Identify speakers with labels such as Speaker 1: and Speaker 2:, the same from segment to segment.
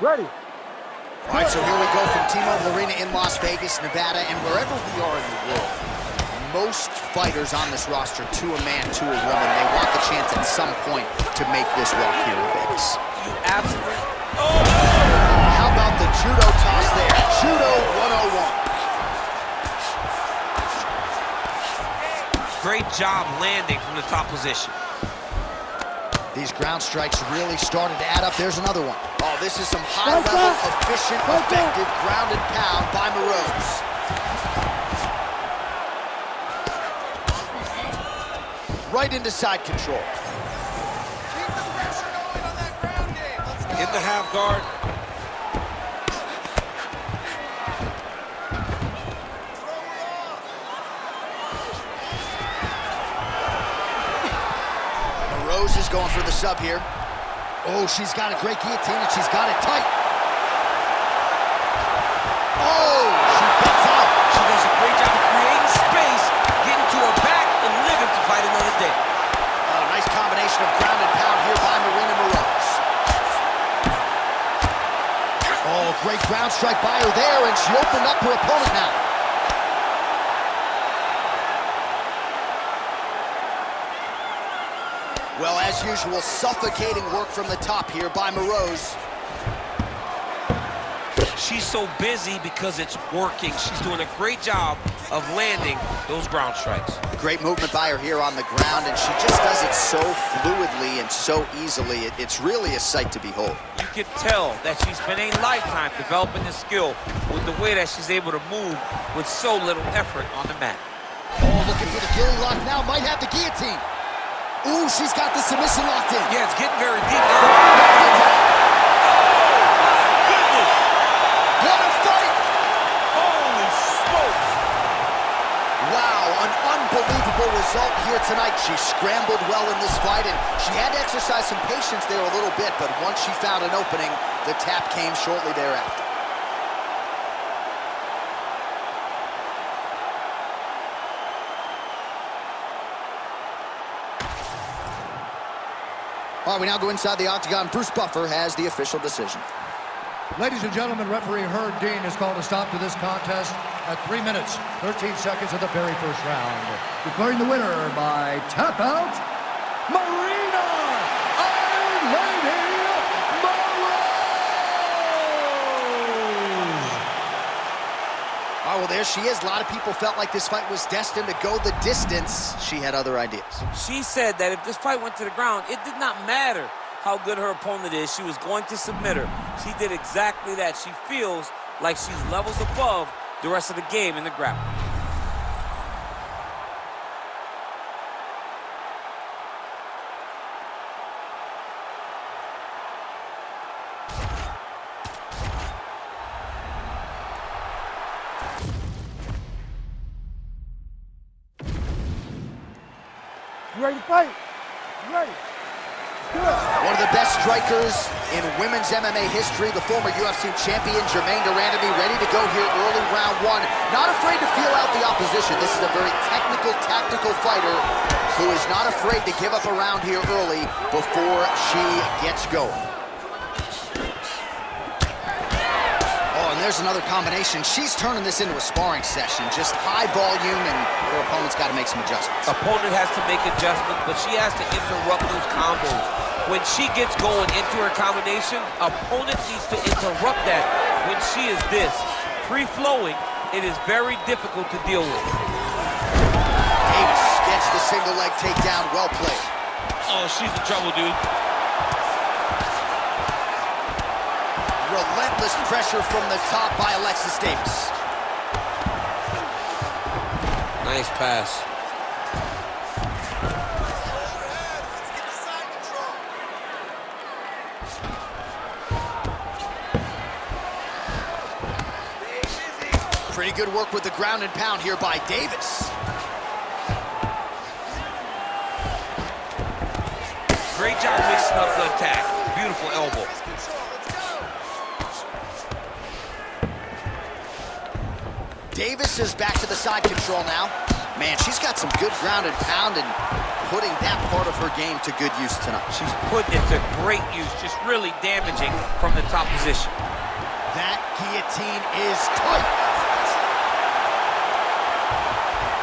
Speaker 1: Ready.
Speaker 2: All right, so here we go from T-Mobile Arena in Las Vegas, Nevada, and wherever we are in the world, most fighters on this roster, to a man, to a woman, they want the chance at some point to make this walk here in Vegas.
Speaker 3: You absolutely... Oh!
Speaker 2: How about the judo toss there? Judo 101.
Speaker 3: Great job landing from the top position.
Speaker 2: These ground strikes really started to add up. There's another one. Oh, this is some high-level, efficient, effective ground and pound by Moroz. Right into side control.
Speaker 4: Keep the pressure going on that ground game. Let's go.
Speaker 3: In the half guard.
Speaker 2: Moroz is going for the sub here. Oh, she's got a great guillotine and she's got it tight. Oh, she gets out.
Speaker 3: She does a great job of creating space, getting to her back, and living to fight another day.
Speaker 2: Oh, nice combination of ground and pound here by Marina Moroz. Oh, great ground strike by her there, and she opened up her opponent now. Well, as usual, suffocating work from the top here by Moroz.
Speaker 3: She's so busy because it's working. She's doing a great job of landing those ground strikes.
Speaker 2: Great movement by her here on the ground, and she just does it so fluidly and so easily. It's really a sight to behold.
Speaker 3: You can tell that she's spent a lifetime developing this skill with the way that she's able to move with so little effort on the mat.
Speaker 2: Oh, looking for the gilly lock now, might have the guillotine. Ooh, she's got the submission locked in.
Speaker 3: Yeah, it's getting very deep there.
Speaker 2: What a fight!
Speaker 3: Holy smokes!
Speaker 2: Wow, an unbelievable result here tonight. She scrambled well in this fight, and she had to exercise some patience there a little bit, but once she found an opening, the tap came shortly thereafter. All right, we now go inside the octagon. Bruce Buffer has the official decision.
Speaker 5: Ladies and gentlemen, referee Herb Dean has called a stop to this contest at 3 minutes, 13 seconds of the very first round. Declaring the winner by tap out, Marina, Our Lady Moroz!
Speaker 2: Oh, well, there she is. A lot of people felt like this fight was destined to go the distance. She had other ideas.
Speaker 3: She said that if this fight went to the ground, it did not matter how good her opponent is. She was going to submit her. She did exactly that. She feels like she's levels above the rest of the game in the grappling.
Speaker 1: You ready to fight? You ready?
Speaker 2: One of the best strikers in women's MMA history, the former UFC champion, Randamie, ready to go here early round one. Not afraid to feel out the opposition. This is a very technical, tactical fighter who is not afraid to give up a round here early before she gets going. Oh, and there's another combination. She's turning this into a sparring session. Just high volume, and her opponent's got to make some adjustments.
Speaker 3: Opponent has to make adjustments, but she has to interrupt those combos. When she gets going into her combination, opponent needs to interrupt that. When she is this free-flowing, it is very difficult to deal with.
Speaker 2: Davis gets the single leg takedown. Well played.
Speaker 3: Oh, she's in trouble, dude.
Speaker 2: Relentless pressure from the top by Alexis Davis.
Speaker 3: Nice pass.
Speaker 2: Pretty good work with the ground and pound here by Davis.
Speaker 3: Great job mixing up the attack. Beautiful elbow.
Speaker 2: Davis is back to the side control now. Man, she's got some good ground and pound and putting that part of her game to good use tonight.
Speaker 3: She's put it to great use, just really damaging from the top. opposition.
Speaker 2: That guillotine is tight.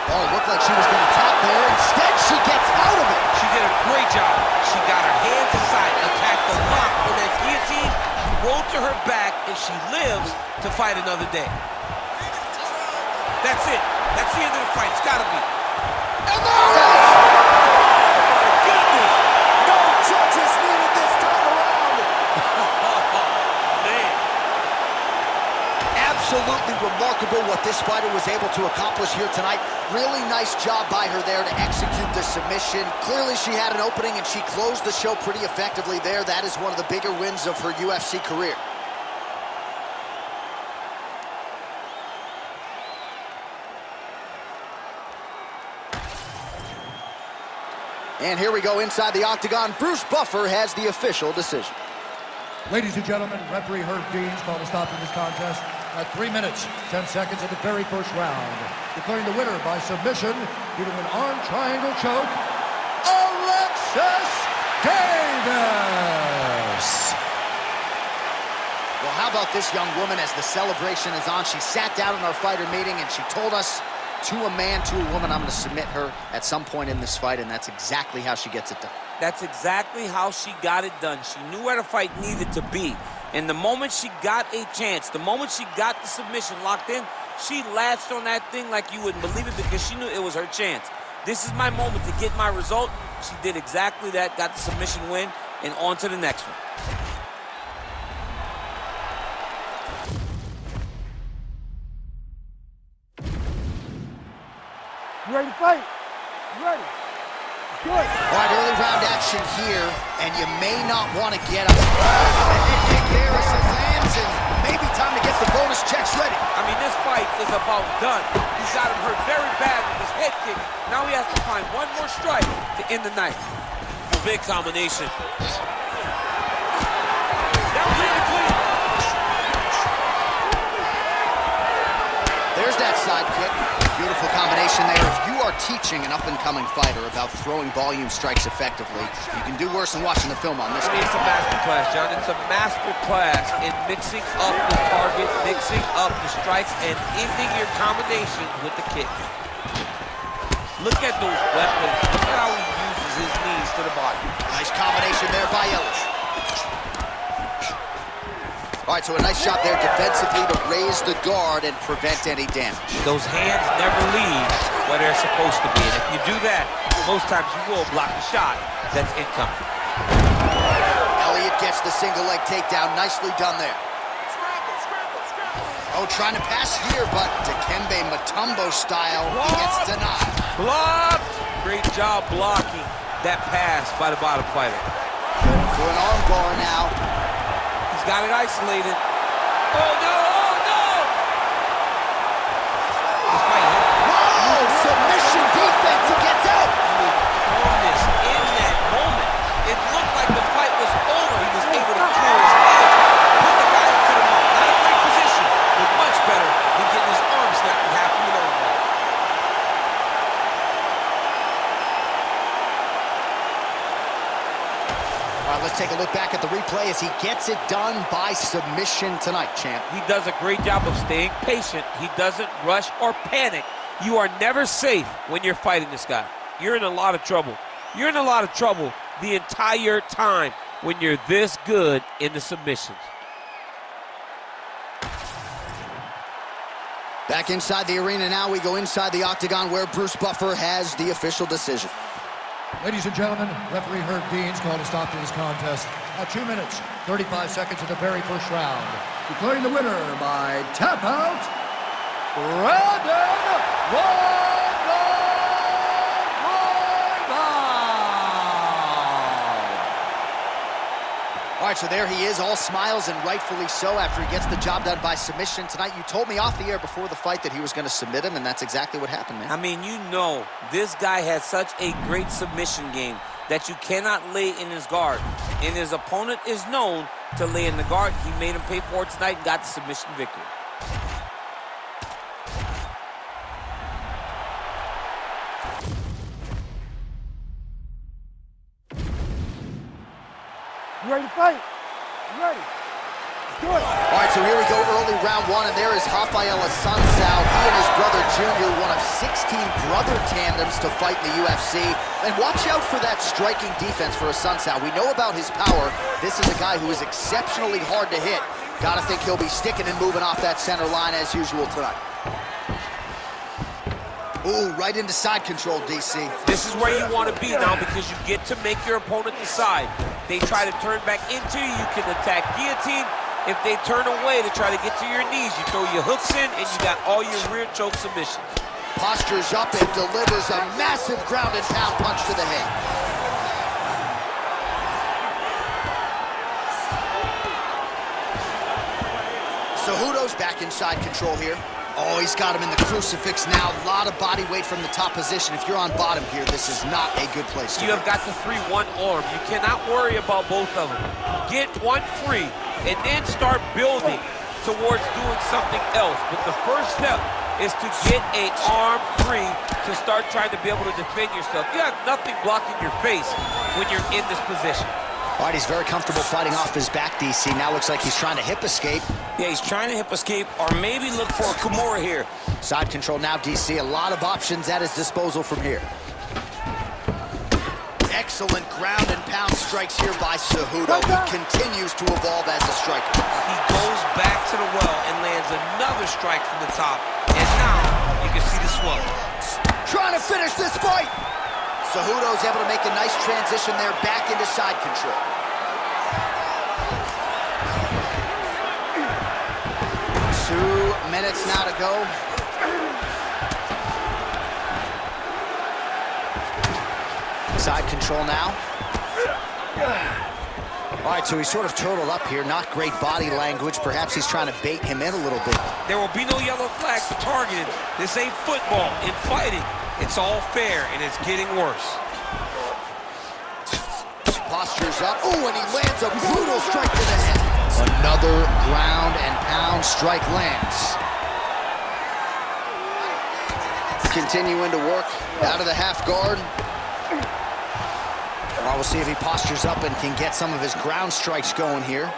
Speaker 2: Oh, it looked like she was going to tap there. Instead, she gets out of it.
Speaker 3: She did a great job. She got her hands aside, attacked the lock on that guillotine, rolled to her back, and she lives to fight another day. That's it. That's the end of the fight. It's got to be.
Speaker 2: And there it is!
Speaker 3: Goodness!
Speaker 2: No judges needed this time around.
Speaker 3: Man.
Speaker 2: Absolutely remarkable what this fighter was able to accomplish here tonight. Really nice job by her there to execute the submission. Clearly she had an opening and she closed the show pretty effectively there. That is one of the bigger wins of her UFC career. And here we go inside the octagon. Bruce Buffer has the official decision.
Speaker 5: Ladies and gentlemen, referee Herb Dean's called a stop to this contest at 3 minutes, 10 seconds of the very first round. Declaring the winner by submission due to an arm triangle choke, Alexis Davis.
Speaker 2: Well, how about this young woman as the celebration is on? She sat down in our fighter meeting and she told us, to a man, to a woman, I'm going to submit her at some point in this fight, and that's exactly how she gets it done.
Speaker 6: That's exactly how she got it done. She knew where the fight needed to be. And the moment she got a chance, the moment she got the submission locked in, she latched on that thing like you wouldn't believe it because she knew it was her chance. This is my moment to get my result. She did exactly that, got the submission win, and on to the next one.
Speaker 1: You ready to fight? You ready? Good.
Speaker 2: All right, early round action here, and you may not want to get up. And head kick there as it lands, and maybe time to get the bonus checks ready.
Speaker 6: I mean, this fight is about done. He's got him hurt very bad with his head kick. Now he has to find one more strike to end the night.
Speaker 3: Big combination.
Speaker 2: There's that side kick. Beautiful combination there. If you are teaching an up-and-coming fighter about throwing volume strikes effectively, you can do worse than watching the film on this.
Speaker 3: I mean, it's a master class, John. It's a master class in mixing up the target, mixing up the strikes, and ending your combination with the kick. Look at those weapons. Look at how he uses his knees to the body.
Speaker 2: Nice combination there by Eliott. All right, so a nice shot there defensively to raise the guard and prevent any damage.
Speaker 3: Those hands never leave where they're supposed to be. And if you do that, most times you will block a shot that's incoming.
Speaker 2: Eliott gets the single leg takedown. Nicely done there. Oh, trying to pass here, but Dikembe Mutombo style, he gets denied.
Speaker 3: Blocked! Great job blocking that pass by the bottom fighter.
Speaker 2: For an arm bar now.
Speaker 3: Got it isolated. Oh, no! Oh, no!
Speaker 2: Whoa! Submission defense. He gets out.
Speaker 3: Calmness in that moment. It looked like the fight was over. He was able to clear his head. Put the guy into the mouth. Not a great position, but much better than getting his arm snapped in half with an arm bar.
Speaker 2: All right, let's take a look back at the replay as he gets it done by submission tonight, champ.
Speaker 3: He does a great job of staying patient. He doesn't rush or panic. You are never safe when you're fighting this guy. You're in a lot of trouble. You're in a lot of trouble the entire time when you're this good in the submissions.
Speaker 2: Back inside the arena now, we go inside the octagon where Bruce Buffer has the official decision.
Speaker 5: Ladies and gentlemen, referee Herb Dean's called a stop to this contest at 2 minutes, 35 seconds of the very first round. Declaring the winner by tap out, Royval.
Speaker 2: All right, so there he is, all smiles, and rightfully so after he gets the job done by submission tonight. You told me off the air before the fight that he was going to submit him, and that's exactly what happened, man.
Speaker 6: I mean, you know, this guy has such a great submission game that you cannot lay in his guard. And his opponent is known to lay in the guard. He made him pay for it tonight and got the submission victory.
Speaker 1: You ready to fight? You ready? Do it.
Speaker 2: All right, so here we go, early round one, and there is Rafael Assunção. He and his brother Junior, one of 16 brother tandems to fight in the UFC. And watch out for that striking defense for Assunção. We know about his power. This is a guy who is exceptionally hard to hit. Gotta think he'll be sticking and moving off that center line as usual tonight. Ooh, right into side control, DC.
Speaker 3: This is where you want to be now because you get to make your opponent decide. They try to turn back into you, you can attack guillotine. If they turn away to try to get to your knees, you throw your hooks in and you got all your rear choke submissions.
Speaker 2: Postures up and delivers a massive ground and pound punch to the head. Cejudo's back in side control here. Oh, he's got him in the crucifix now. A lot of body weight from the top position. If you're on bottom here, this is not a good place to be.
Speaker 3: You have got the 3-1 arm. You cannot worry about both of them. Get one free and then start building towards doing something else. But the first step is to get an arm free to start trying to be able to defend yourself. You have nothing blocking your face when you're in this position.
Speaker 2: All right, he's very comfortable fighting off his back, DC. Now looks like he's trying to hip escape.
Speaker 6: Yeah, he's trying to hip escape or maybe look for a Kimura here.
Speaker 2: Side control now, DC. A lot of options at his disposal from here. Excellent ground and pound strikes here by Cejudo. He continues to evolve as a striker.
Speaker 3: He goes back to the well and lands another strike from the top. And now you can see the swell.
Speaker 2: Trying to finish this fight. Cejudo's able to make a nice transition there back into side control. Minutes now to go. Side control now. All right, so he's sort of turtled up here. Not great body language. Perhaps he's trying to bait him in a little bit.
Speaker 3: There will be no yellow flag for targeting. This ain't football. In fighting, it's all fair, and it's getting worse.
Speaker 2: Postures up. Oh, and he lands a brutal strike to the head. Another ground and pound strike lands. Continuing to work out of the half guard. Well, we'll see if he postures up and can get some of his ground strikes going here.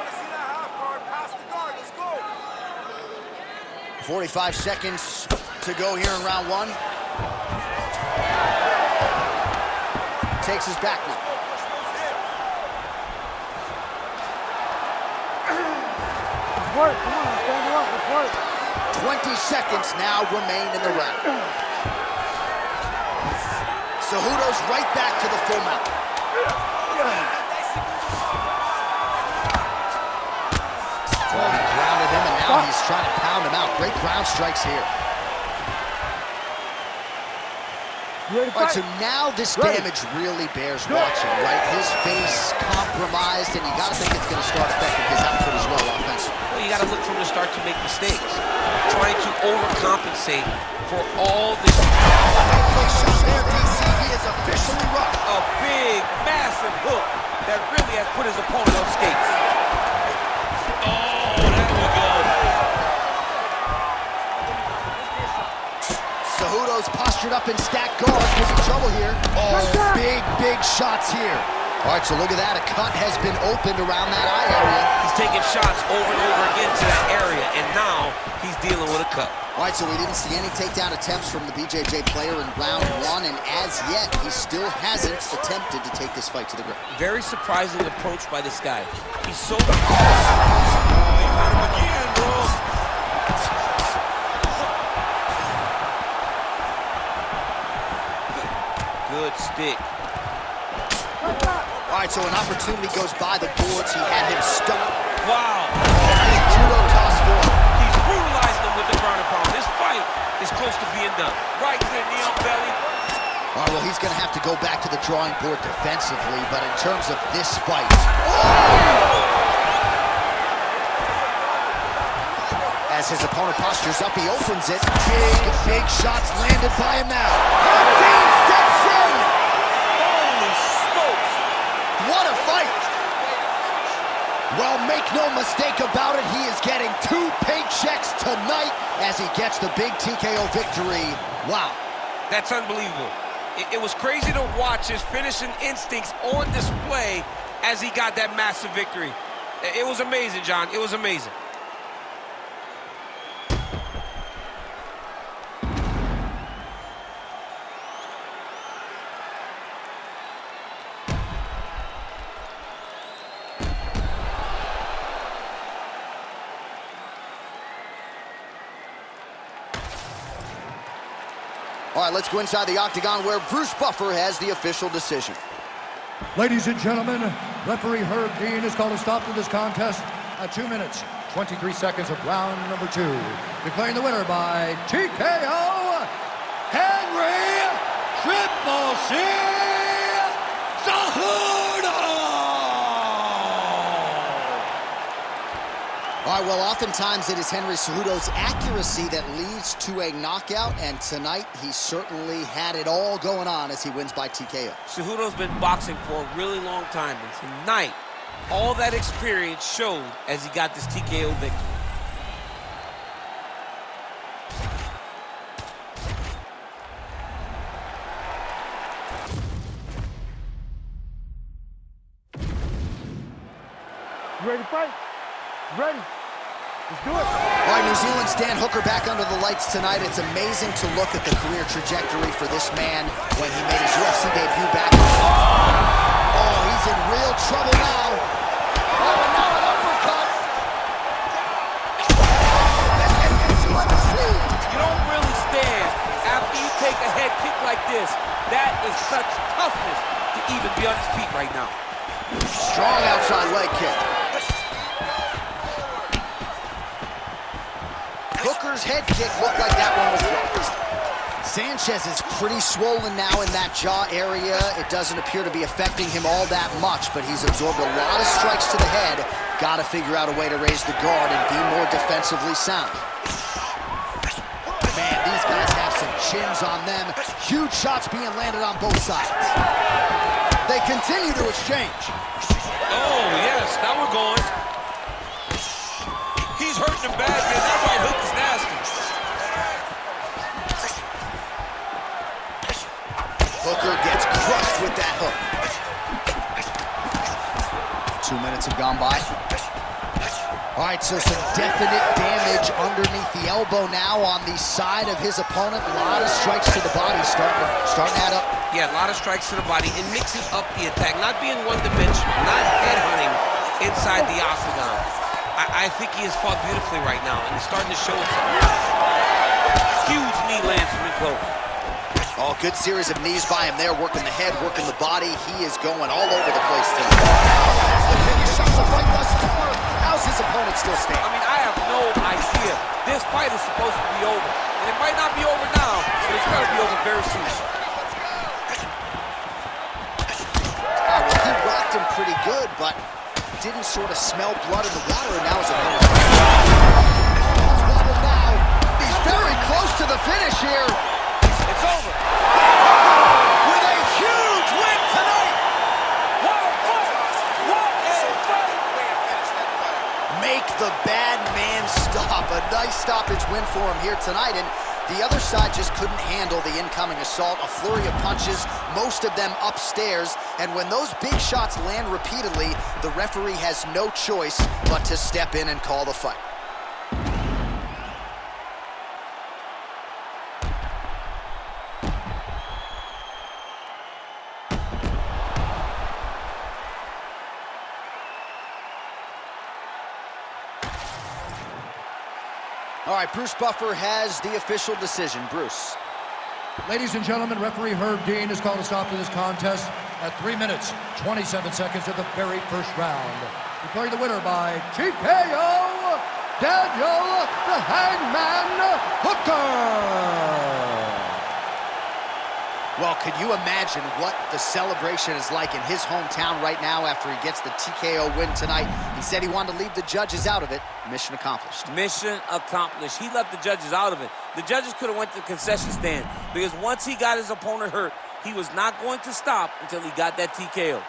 Speaker 2: 45 seconds to go here in round one. Takes his back now.
Speaker 1: Let's work. Come on, stand her up. Let's work.
Speaker 2: 20 seconds now remain in the round. Cejudo's right back to the full mount. Well, he grounded him, and now he's trying to pound him out. Great ground strikes here. All right, so now this damage really bears watching, right? His face compromised, and you got to think it's going to start affecting his output as well offensively.
Speaker 3: Well, you got to look for him to start to make mistakes, trying to overcompensate for all this.
Speaker 2: He is officially rocked.
Speaker 3: A big, massive hook that really has put his opponent on skates. Oh, that will go.
Speaker 2: Cejudo's postured up in stacked guard. Could be trouble here. Oh, big shots here. All right, so look at that. A cut has been opened around that eye area.
Speaker 3: He's taking shots over and over again to that area, and now he's dealing with a cut.
Speaker 2: All right, so we didn't see any takedown attempts from the BJJ player in round one, and as yet, he still hasn't attempted to take this fight to the ground.
Speaker 3: Very surprising approach by this guy. He's so... Good stick.
Speaker 2: All right, so an opportunity goes by the boards. He had him stuck.
Speaker 3: Wow.
Speaker 2: Nice judo toss for him.
Speaker 3: He's brutalizing him with the ground and pound. This fight is close to being done. Right to the knee on belly.
Speaker 2: All right, well, he's going to have to go back to the drawing board defensively, but in terms of this fight... As his opponent postures up, he opens it. Big shots landed by him now. Dean steps in!
Speaker 3: Holy smokes!
Speaker 2: What a fight! Well, make no mistake about it, he is getting 2 paychecks tonight as he gets the big TKO victory. Wow.
Speaker 3: That's unbelievable. It was crazy to watch his finishing instincts on display as he got that massive victory. It was amazing, John. It was amazing.
Speaker 2: All right, let's go inside the octagon where Bruce Buffer has the official decision.
Speaker 5: Ladies and gentlemen, referee Herb Dean has called a stop to this contest at 2 minutes, 23 seconds of round number 2. Declaring the winner by TKO, Henry Triple C Cejudo!
Speaker 2: All right, well, oftentimes it is Henry Cejudo's accuracy that leads to a knockout, and tonight he certainly had it all going on as he wins by TKO.
Speaker 6: Cejudo's been boxing for a really long time, and tonight, all that experience showed as he got this TKO victory.
Speaker 1: You ready to fight? Ready. Let's do it.
Speaker 2: All right, New Zealand's Dan Hooker back under the lights tonight. It's amazing to look at the career trajectory for this man when he made his UFC debut back. Oh, he's in real trouble now. Oh, and now an uppercut.
Speaker 6: You don't really stand after you take a head kick like this. That is such toughness to even be on his feet right now.
Speaker 2: Strong outside leg kick. Hooker's head kick looked like that one was blocked. Sanchez is pretty swollen now in that jaw area. It doesn't appear to be affecting him all that much, but he's absorbed a lot of strikes to the head. Got to figure out a way to raise the guard and be more defensively sound. Man, these guys have some chins on them. Huge shots being landed on both sides. They continue to exchange.
Speaker 3: Oh, yes, now we're going. He's hurting him bad, man. That right hook is nasty.
Speaker 2: Hooker gets crushed with that hook. 2 minutes have gone by. All right, so some definite damage underneath the elbow now on the side of his opponent. A lot of strikes to the body starting to add up.
Speaker 3: Yeah, a lot of strikes to the body and mixing up the attack, not being one-dimensional, not headhunting inside the octagon. I think he has fought beautifully right now, and he's starting to show something. Huge knee lands from in close.
Speaker 2: Oh, good series of knees by him there, working the head, working the body. He is going all over the place tonight. The finish of the fight thus far. How's his opponent still standing?
Speaker 6: I mean, I have no idea. This fight is supposed to be over. And it might not be over now, but it's going to be over very soon.
Speaker 2: Well, he rocked him pretty good, but didn't sort of smell blood in the water, and now his opponent. Now, he's very close to the finish here.
Speaker 6: It's over.
Speaker 2: With a huge win tonight.
Speaker 6: What a fight! What a fight!
Speaker 2: Make the bad man stop. A nice stoppage win for him here tonight, and the other side just couldn't handle the incoming assault. A flurry of punches, most of them upstairs, and when those big shots land repeatedly, the referee has no choice but to step in and call the fight. All right, Bruce Buffer has the official decision. Bruce.
Speaker 5: Ladies and gentlemen, referee Herb Dean has called a stop to this contest at 3 minutes, 27 seconds of the very first round. Declaring the winner by TKO, Daniel the Hangman Hooker.
Speaker 2: Well, could you imagine what the celebration is like in his hometown right now after he gets the TKO win tonight? He said he wanted to leave the judges out of it. Mission accomplished.
Speaker 6: Mission accomplished. He left the judges out of it. The judges could have went to the concession stand because once he got his opponent hurt, he was not going to stop until he got that TKO.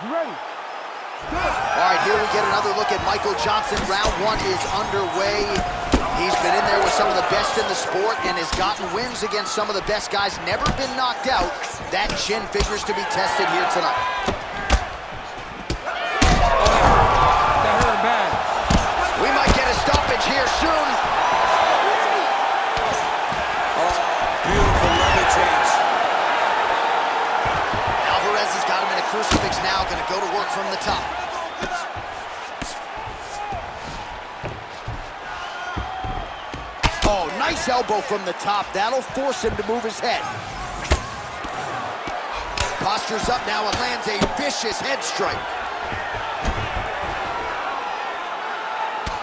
Speaker 1: You ready?
Speaker 2: All right, here we get another look at Michael Johnson. Round one is underway. He's been in there with some of the best in the sport and has gotten wins against some of the best guys. Never been knocked out. That chin figures to be tested here tonight.
Speaker 3: That hurt bad.
Speaker 2: We might get a stoppage here soon.
Speaker 6: Beautiful level change.
Speaker 2: Álvares has got him in a crucifix now, gonna go to work from the top. Oh, nice elbow from the top. That'll force him to move his head. Postures up now and lands a vicious head strike.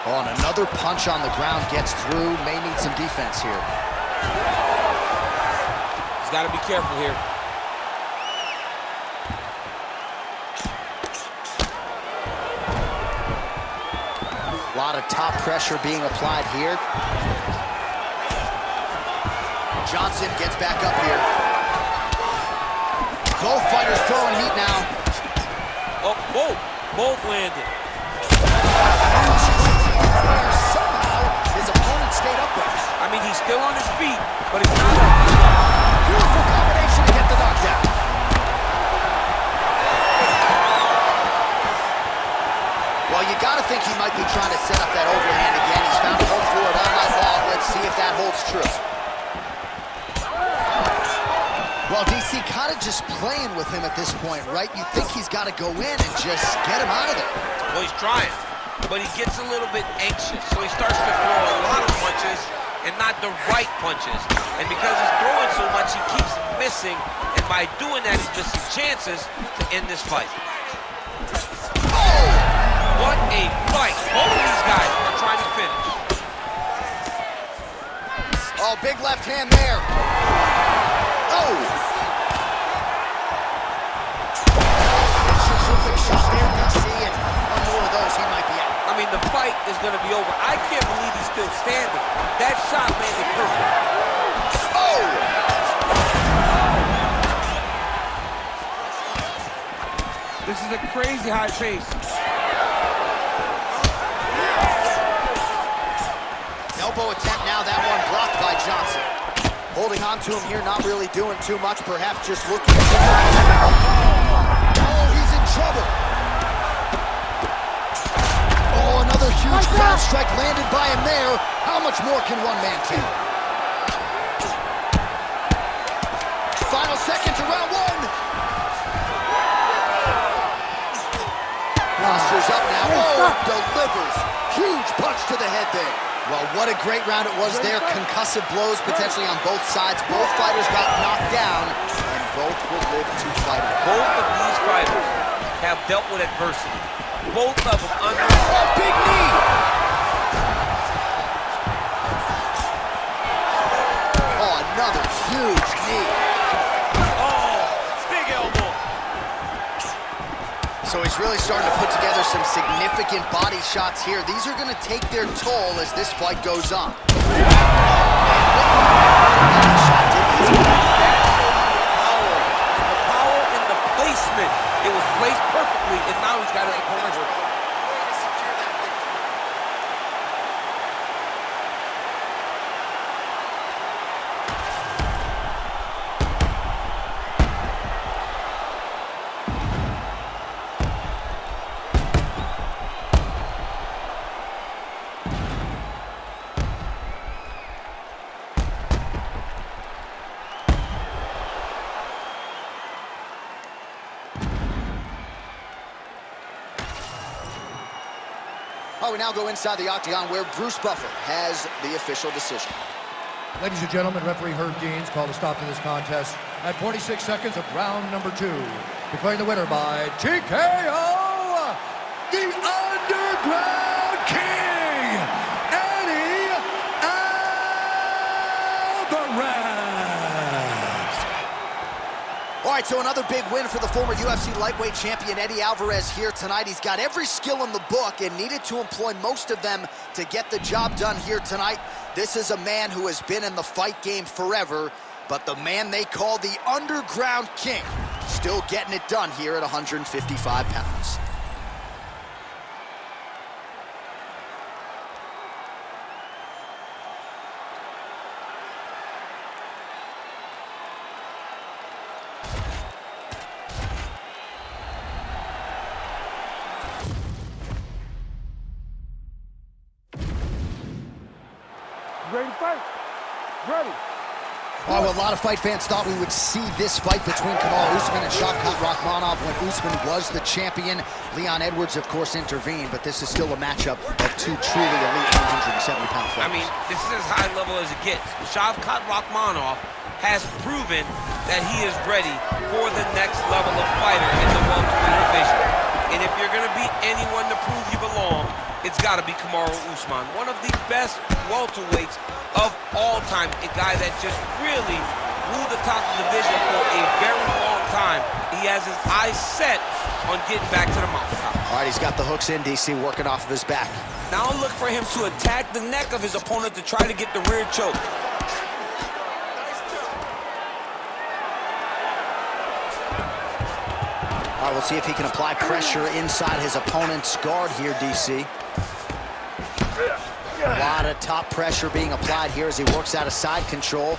Speaker 2: Oh, and another punch on the ground gets through. May need some defense here.
Speaker 6: He's got to be careful here.
Speaker 2: A lot of top pressure being applied here. Johnson gets back up here. Both fighters throwing heat now.
Speaker 6: Oh, both landed.
Speaker 2: Somehow, his opponent stayed upright.
Speaker 6: I mean, he's still on his feet, but it's not a...
Speaker 2: Beautiful combination to get the knockdown. Well, you got to think he might be trying to set up that overhand again. He's found a home for it all night long. Let's see if that holds true. Well, DC kind of just playing with him at this point, right? You think he's got to go in and just get him out of there.
Speaker 3: Well, he's trying, but he gets a little bit anxious, so he starts to throw a lot of punches and not the right punches. And because he's throwing so much, he keeps missing, and by doing that, he's missing chances to end this fight.
Speaker 2: Oh!
Speaker 3: What a fight. Both of these guys are trying to finish.
Speaker 2: Oh, big left hand there. Oh! Shot there, DC, and one more of those, he might be out.
Speaker 3: I mean, the fight is going to be over. I can't believe he's still standing. That shot landed perfect.
Speaker 2: Oh!
Speaker 3: This is a crazy high pace.
Speaker 2: Elbow attempt now, that one blocked by Johnson. Holding on to him here, not really doing too much, perhaps just looking to... Oh, he's in trouble. Oh, another huge ground strike landed by him there. How much more can one man take? Final seconds of round one. Postures up now. Oh, delivers. Huge punch to the head there. Well, what a great round it was there. Concussive blows potentially on both sides. Both fighters got knocked down, and both will live to fight it.
Speaker 3: Both of these fighters have dealt with adversity. Both of them under...
Speaker 2: Oh, big knee! Oh, another huge knee.
Speaker 3: Oh, big elbow.
Speaker 2: So he's really starting to put together some significant body shots here. These are going to take their toll as this fight goes on.
Speaker 3: That shows you the power and the placement. It was placed perfectly, and now he's got his opponent hurt.
Speaker 2: Oh, we now go inside the octagon where Bruce Buffer has the official decision.
Speaker 5: Ladies and gentlemen, referee Herb Deans called a stop to this contest at 46 seconds of round number 2. Declaring the winner by TKO, the Underground King, Eddie Álvares.
Speaker 2: All right, so another big win for the former UFC lightweight champion Eddie Álvares here tonight. He's got every skill in the book and needed to employ most of them to get the job done here tonight. This is a man who has been in the fight game forever, but the man they call the Underground King still getting it done here at 155 pounds.
Speaker 1: Ready to fight? Ready.
Speaker 2: Oh, a lot of fight fans thought we would see this fight between Usman and Rakhmonov when Usman was the champion. Leon Edwards, of course, intervened, but this is still a matchup of two truly elite 170-pound fighters.
Speaker 3: I mean, this is as high level as it gets. Rakhmonov has proven that he is ready for the next level of fighter in the welterweight division. And if you're going to beat anyone to prove you belong, it's got to be Usman, one of the best welterweights of all time, a guy that just really ruled the top of the division for a very long time. He has his eyes set on getting back to the mountaintop.
Speaker 2: All right, he's got the hooks in, DC, working off of his back.
Speaker 6: Now look for him to attack the neck of his opponent to try to get the rear choke.
Speaker 2: All right, we'll see if he can apply pressure inside his opponent's guard here, DC. A lot of top pressure being applied here as he works out of side control.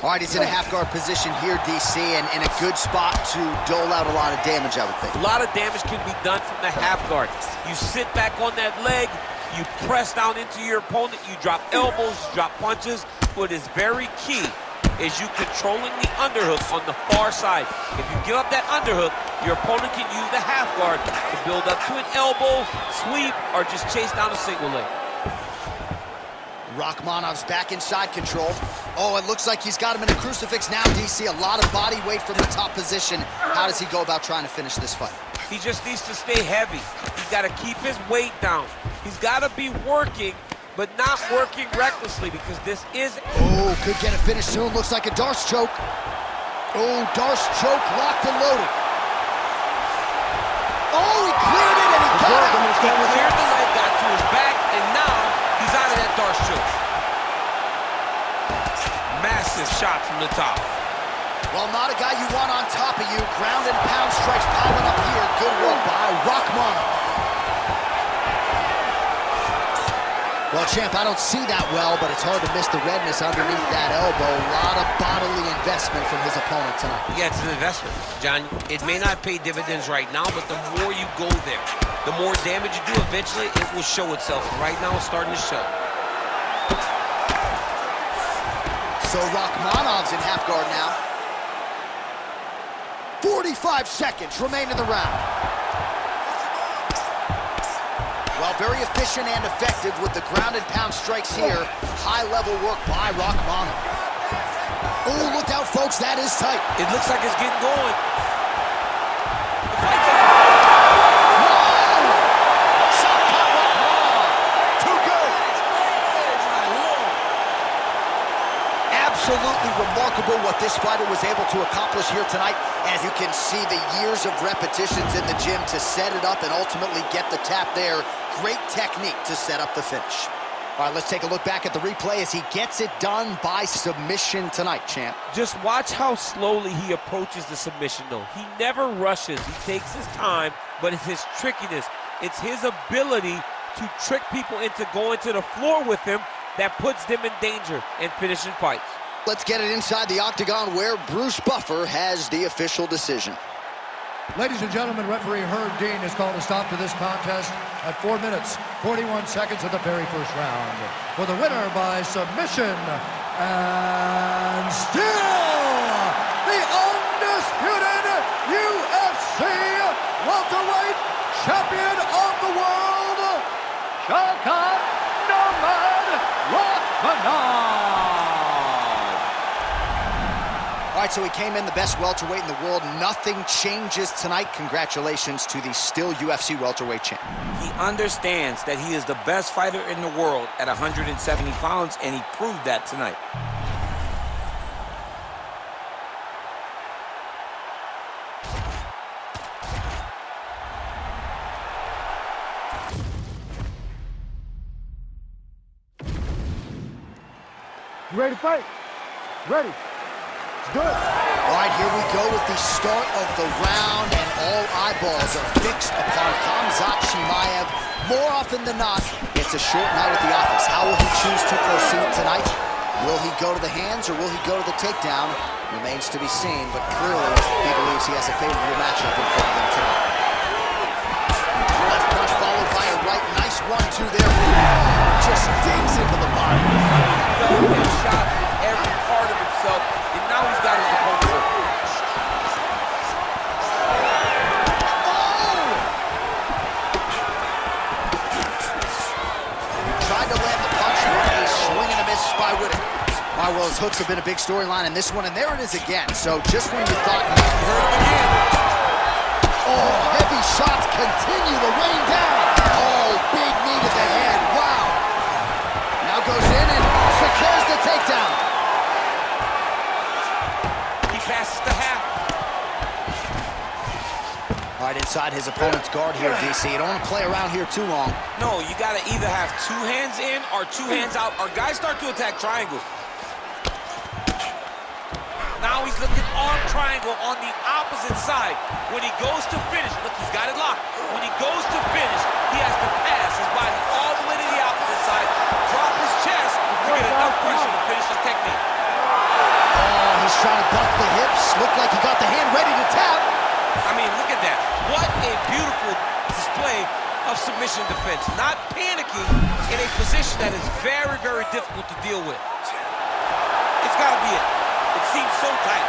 Speaker 2: All right, he's in a half-guard position here, DC, and in a good spot to dole out a lot of damage, I would think.
Speaker 3: A lot of damage can be done from the half guard. You sit back on that leg, you press down into your opponent, you drop elbows, you drop punches. What is very key is you controlling the underhook on the far side. If you give up that underhook, your opponent can use the half guard to build up to an elbow, sweep, or just chase down a single leg.
Speaker 2: Rakhmonov's back in side control. Oh, it looks like he's got him in a crucifix now, DC. A lot of body weight from the top position. How does he go about trying to finish this fight?
Speaker 3: He just needs to stay heavy. He's got to keep his weight down. He's got to be working, but not working recklessly, because this is...
Speaker 2: Oh, could get a finish soon. Looks like a Darce choke. Oh, Darce choke locked and loaded. Oh, he cleared it and he got it.
Speaker 3: He cleared the leg, got to his back, and now he's out of that Darce choke. Massive shot from the top.
Speaker 2: Well, not a guy you want on top of you. Ground and pound strikes piling up here. Good work by Rakhmonov. Well, champ, I don't see that well, but it's hard to miss the redness underneath that elbow. A lot of bodily investment from his opponent tonight.
Speaker 3: Yeah, it's an investment, John. It may not pay dividends right now, but the more you go there, the more damage you do, eventually it will show itself. Right now, it's starting to show.
Speaker 2: So Rakhmonov's in half guard now. 45 seconds remain in the round. Well, very efficient and effective with the ground and pound strikes here. High-level work by Rakhmonov. Oh, look out, folks. That is tight.
Speaker 6: It looks like it's getting going.
Speaker 2: Absolutely remarkable what this fighter was able to accomplish here tonight. And as you can see, the years of repetitions in the gym to set it up and ultimately get the tap there. Great technique to set up the finish. All right, let's take a look back at the replay as he gets it done by submission tonight, champ.
Speaker 3: Just watch how slowly he approaches the submission, though. He never rushes. He takes his time, but it's his trickiness. It's his ability to trick people into going to the floor with him that puts them in danger and finishing fights.
Speaker 2: Let's get it inside the octagon where Bruce Buffer has the official decision.
Speaker 5: Ladies and gentlemen, referee Herb Dean has called a stop to this contest at 4 minutes, 41 seconds of the very first round. For the winner by submission, and still the undisputed UFC welterweight champion of the world, Rakhmonov.
Speaker 2: All right, so he came in the best welterweight in the world. Nothing changes tonight. Congratulations to the still UFC welterweight champ.
Speaker 6: He understands that he is the best fighter in the world at 170 pounds, and he proved that tonight.
Speaker 1: You ready to fight? Ready. Let's do it.
Speaker 2: All right, here we go with the start of the round, and all eyeballs are fixed upon Khamzat Chimaev. More often than not, it's a short night at the office. How will he choose to proceed tonight? Will he go to the hands or will he go to the takedown? Remains to be seen, but clearly he believes he has a favorable matchup in front of him tonight. Left punch followed by a right. Nice 1-2 there. Just digs into the body.
Speaker 6: He felt and shot every part of himself, and now he's got his opponent.
Speaker 2: Tried to land the punch with a swing and a miss by Whittaker. All right, well, his hooks have been a big storyline in this one, and there it is again. So just when you thought you heard it again. Oh, heavy shots continue to rain down. Oh, big knee to the head. Wow. Now goes in and secures the takedown.
Speaker 6: He passes the half.
Speaker 2: All right, inside his opponent's guard here, DC. You don't want to play around here too long.
Speaker 6: No, you got to either have 2 hands in or 2 hands out, or guys start to attack triangles. Now he's looking on triangle on the opposite side. When he goes to finish, look, he's got it locked. When he goes to finish, he has to pass his body all the way to the opposite side, drop his chest to get enough pressure to finish his technique.
Speaker 2: Oh, he's trying to buck the hips. Looked like he got the hand ready to tap.
Speaker 6: I mean, look at that. What a beautiful display of submission defense. Not panicking in a position that is very, very difficult to deal with. It's got to be it. It seems so tight.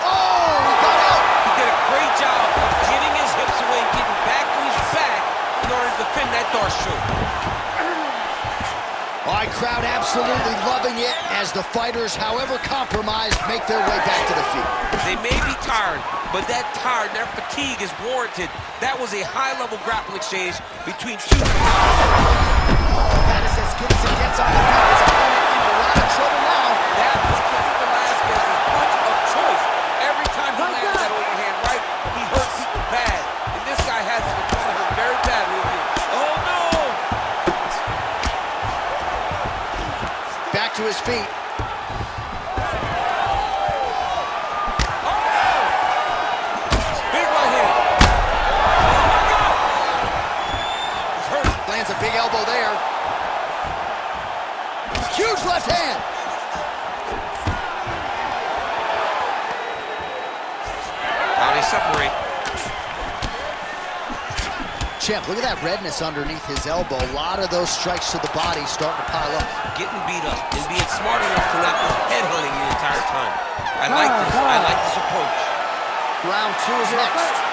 Speaker 2: Oh, he got out.
Speaker 6: He did a great job of getting his hips away, getting back to his back in order to defend that dorsal.
Speaker 2: All right, crowd absolutely loving it as the fighters, however compromised, make their way back to the feet.
Speaker 6: They may be tired, but that tired, their fatigue is warranted. That was a high-level grappling exchange between 2
Speaker 2: That is as good as it gets on the feet. His opponent in a lot of trouble now.
Speaker 6: That was Cain Velasquez's punch of choice. Every time he lands that overhand right, he hurt people bad. And this guy has his opponent hurt very badly. Oh, no!
Speaker 2: Back to his feet.
Speaker 6: Big right hand. Oh, my God!
Speaker 2: He's hurt. Lands a big elbow there. Huge left hand.
Speaker 3: Now they separate.
Speaker 2: Champ, look at that redness underneath his elbow. A lot of those strikes to the body starting to pile up.
Speaker 3: Getting beat up and being smart enough to not be headhunting the entire time. I like this. I like this approach.
Speaker 2: Round 2 is next.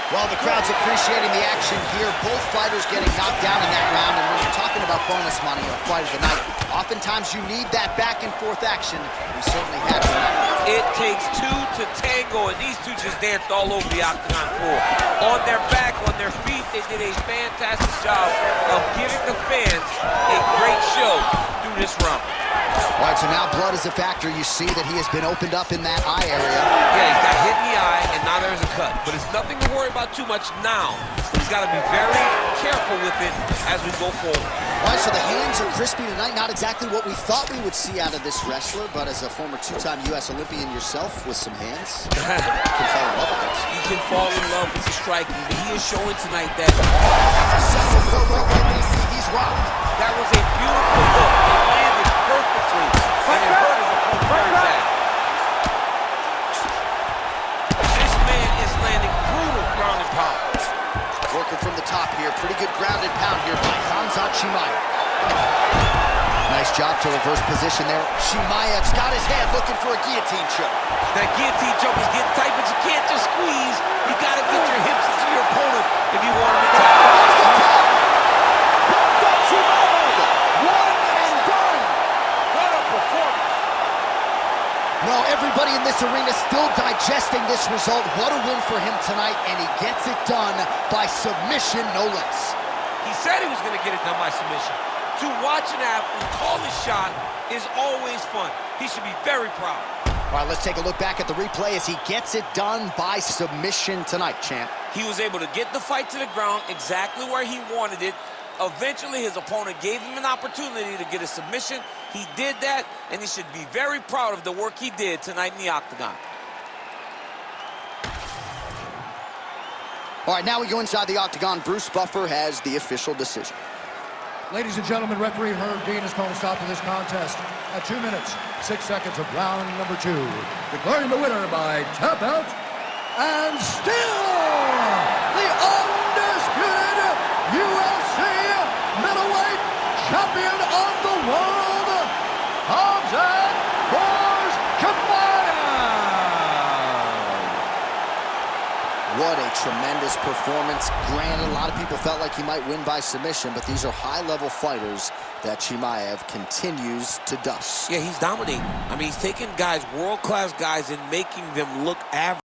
Speaker 2: Well, the crowd's appreciating the action here. Both fighters getting knocked down in that round. And when you're talking about bonus money on Fight of the Night, oftentimes you need that back and forth action. We certainly had one.
Speaker 6: It takes 2 to tango, and these two just danced all over the octagon floor. On their back, on their feet, they did a fantastic job of giving the fans a great show through this round.
Speaker 2: All right, so now blood is a factor. You see that he has been opened up in that eye area.
Speaker 6: Yeah, he got hit in the eye, and now there's a cut. But it's nothing to worry about too much now. He's got to be very careful with it as we go forward.
Speaker 2: All right, so the hands are crispy tonight. Not exactly what we thought we would see out of this wrestler, but as a former 2-time U.S. Olympian yourself with some hands, you can fall in love with it.
Speaker 6: You can fall in love with the striking, but he is showing tonight that
Speaker 2: He's rocked.
Speaker 6: that was a beautiful hook. It landed perfectly, and it hurt his opponent very bad. This man is landing brutal ground and pound.
Speaker 2: Working from the top here. Pretty good ground and pound here by Khamzat Chimaev. Nice job to reverse position there. Chimaev's got his hand looking for a guillotine choke.
Speaker 6: That guillotine choke is getting tight, but you can't just squeeze. You got to get your hips into your opponent if you want him to tap.
Speaker 2: Well, everybody in this arena still digesting this result. What a win for him tonight, and he gets it done by submission, no less.
Speaker 6: He said he was going to get it done by submission. To watch an athlete call his shot is always fun. He should be very proud.
Speaker 2: All right, let's take a look back at the replay as he gets it done by submission tonight, champ.
Speaker 6: He was able to get the fight to the ground exactly where he wanted it, Eventually, his opponent gave him an opportunity to get a submission. He did that, and he should be very proud of the work he did tonight in the octagon.
Speaker 2: All right, now we go inside the octagon. Bruce Buffer has the official decision.
Speaker 5: Ladies and gentlemen, referee Herb Dean has called a stop to this contest at 2 minutes, 6 seconds of round number 2. Declaring the winner by tap out, and still the undisputed UFC middleweight champion of the world, Chimaev.
Speaker 2: What a tremendous performance. Granted, a lot of people felt like he might win by submission, but these are high-level fighters that Chimaev continues to dust.
Speaker 6: Yeah, he's dominating. I mean, he's taking guys, world-class guys, and making them look average.